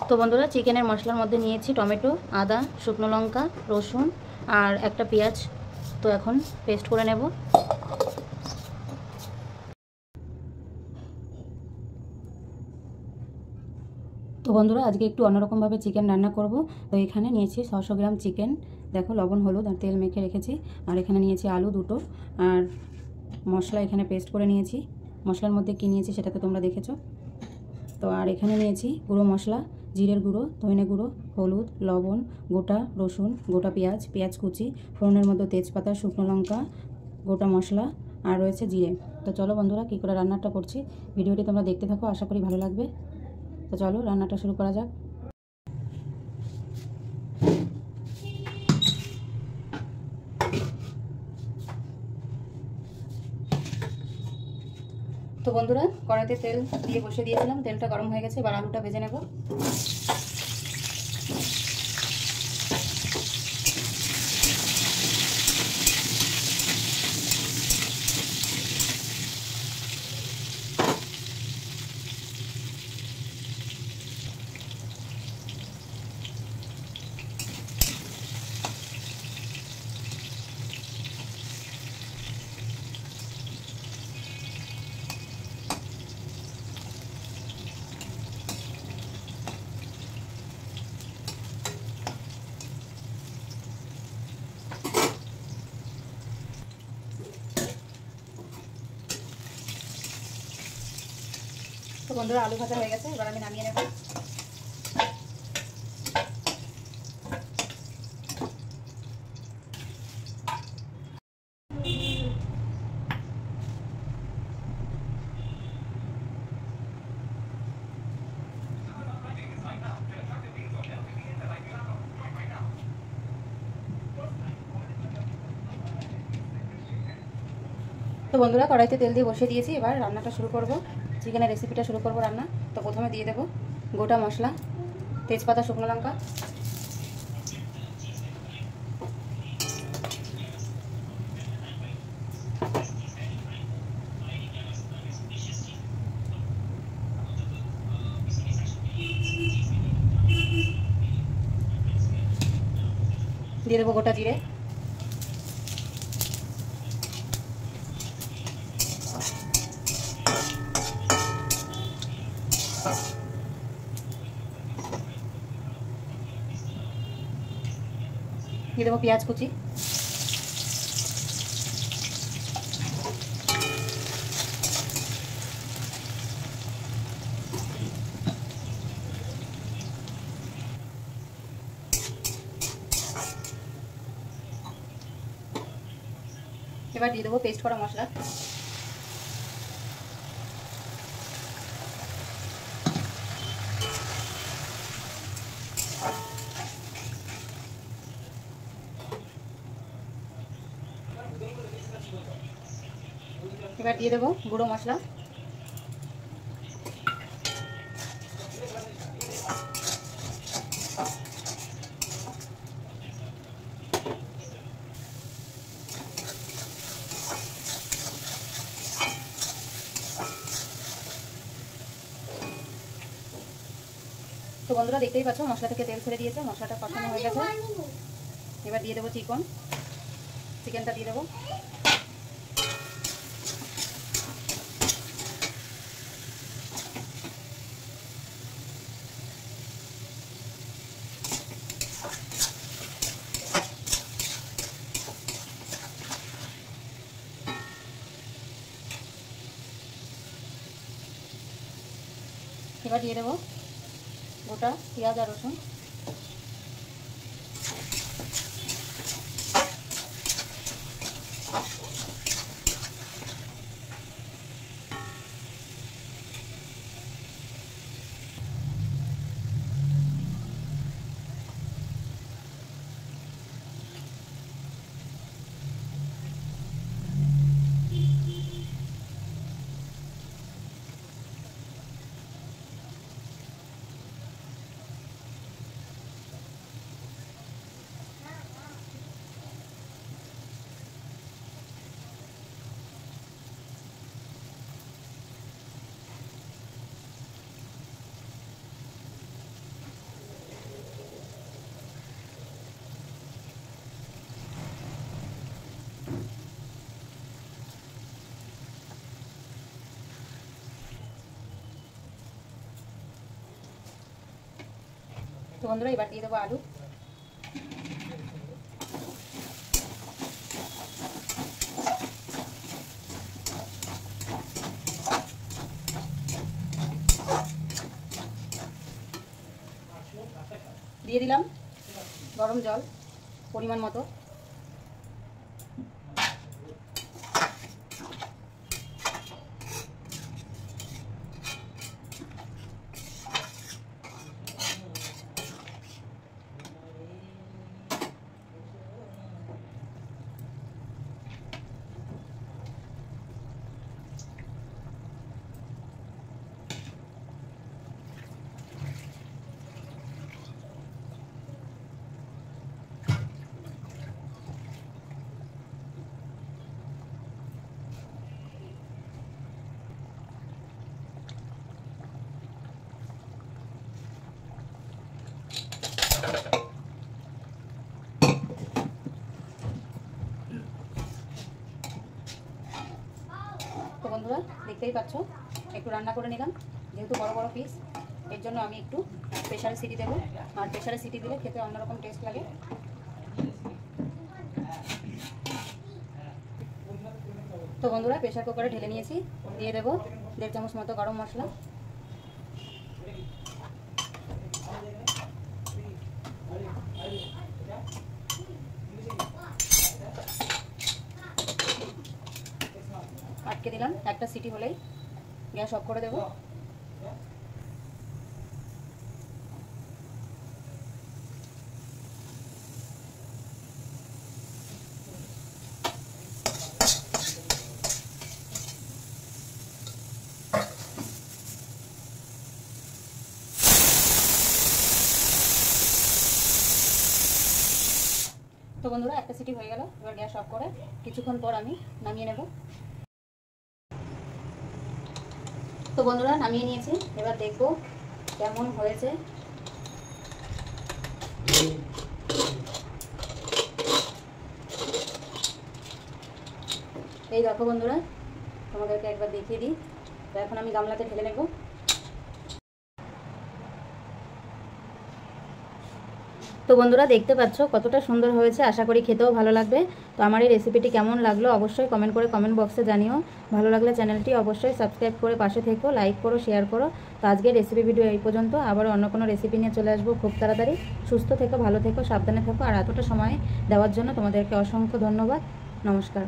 তো বন্ধুরা, চিকেনের মশলার মধ্যে নিয়েছি টমেটো, আদা, শুকনো লঙ্কা, রসুন আর একটা পেঁয়াজ। তো এখন পেস্ট করে নেব। তো বন্ধুরা, আজকে একটু অন্যরকমভাবে চিকেন রান্না করব। তো এখানে নিয়েছি 600 গ্রাম চিকেন। দেখো, লবণ, হলুদ আর তেল মেখে রেখেছি। আর এখানে নিয়েছি আলু দুটো। আর মশলা এখানে পেস্ট করে নিয়েছি। মশলার মধ্যে কী নিয়েছি সেটা তো তোমরা দেখেছো। তো আর এখানে নিয়েছি গুঁড়ো মশলা, জিরের গুঁড়ো, ধনে গুঁড়ো, হলুদ, লবণ, গোটা রসুন, গোটা পেঁয়াজ, পেঁয়াজ কুচি, ফোড়নের মধ্যে তেজপাতা, শুকনো লঙ্কা, গোটা মশলা আর রয়েছে জিরে। তো চলো বন্ধুরা, কী করে রান্নাটা করছি ভিডিওটি তোমরা দেখতে থাকো, আশা করি ভালো লাগবে। তো চলো রান্নাটা শুরু করা যাক। তো বন্ধুরা, কড়াইতে তেল দিয়ে বসিয়ে দিয়েছিলাম, তেলটা গরম হয়ে গেছে। এবার আলুটা ভেজে নেব। তো বন্ধুরা, আলু ভাজা হয়ে গেছে, এবার আমি নামিয়ে নেব। তো বন্ধুরা, কড়াইতে তেল দিয়ে বসিয়ে দিয়েছি। এবার রান্নাটা শুরু করব, চিকেনের রেসিপিটা শুরু করব রান্না। তো প্রথমে দিয়ে দেব গোটা মশলা, তেজপাতা, শুকনো লঙ্কা, দিয়ে দেবো গোটা জিরে, দিয়ে দেবো পেঁয়াজ কুচি, এবার দিয়ে দেবো পেস্ট করা মশলা। এবার দিয়ে দেবো গুঁড়ো মশলা, তো বন্ধুরা দেখতেই পাচ্ছ মশলা থেকে তেল ছেড়ে দিয়েছে, মশলাটা কষানো হয়ে গেছে। এবার দিয়ে দেবো চিকেনটা দিয়ে দেবো। এবার দিয়ে দেবো গোটা পেঁয়াজ আর রসুন, তো বন্ধুরা এবার দিয়ে দেবো আলু। দিয়ে দিলাম গরম জল পরিমাণ মতো। তো বন্ধুরা দেখতেই পাচ্ছ একটু রান্না করে নিলাম, যেহেতু বড় বড় পিস এর জন্য আমি একটু প্রেসারে সিটি দেবো। আর প্রেসারে সিটি দিলে খেতে অন্যরকম টেস্ট লাগে। তো বন্ধুরা প্রেসার কুকারে ঢেলে নিয়েছি, দিয়ে দেবো 1.5 চামচ মতো গরম মশলা। আটকে দিলাম, একটা সিটি হলেই গ্যাস অফ করে দেবো। তো বন্ধুরা একটা সিটি হয়ে গেল, এবার গ্যাস অফ করে কিছুক্ষণ পর আমি নামিয়ে নেব। তো বন্ধুরা নামিয়ে নিয়েছি, এবার দেখবো কেমন হয়েছে। এই দেখো বন্ধুরা, তোমাদেরকে একবার দেখিয়ে দিই। তো এখন আমি গামলাতে ঢেলে নেব। তো বন্ধুরা দেখতে পাচ্ছ কতটা সুন্দর হয়েছে, আশা করি খেতেও ভালো লাগবে। তো আমার এই রেসিপিটি কেমন লাগলো অবশ্যই কমেন্ট করে কমেন্ট বক্সে জানিও। ভালো লাগলে চ্যানেলটি অবশ্যই সাবস্ক্রাইব করে পাশে থেকো, লাইক করো, শেয়ার করো। তো আজকের রেসিপি ভিডিও এই পর্যন্ত, আবার অন্য কোনো রেসিপি নিয়ে চলে আসবো খুব তাড়াতাড়ি। সুস্থ থেকো, ভালো থেকো, সাবধানে থেকো। আর এতটা সময় দেওয়ার জন্য তোমাদেরকে অসংখ্য ধন্যবাদ। নমস্কার।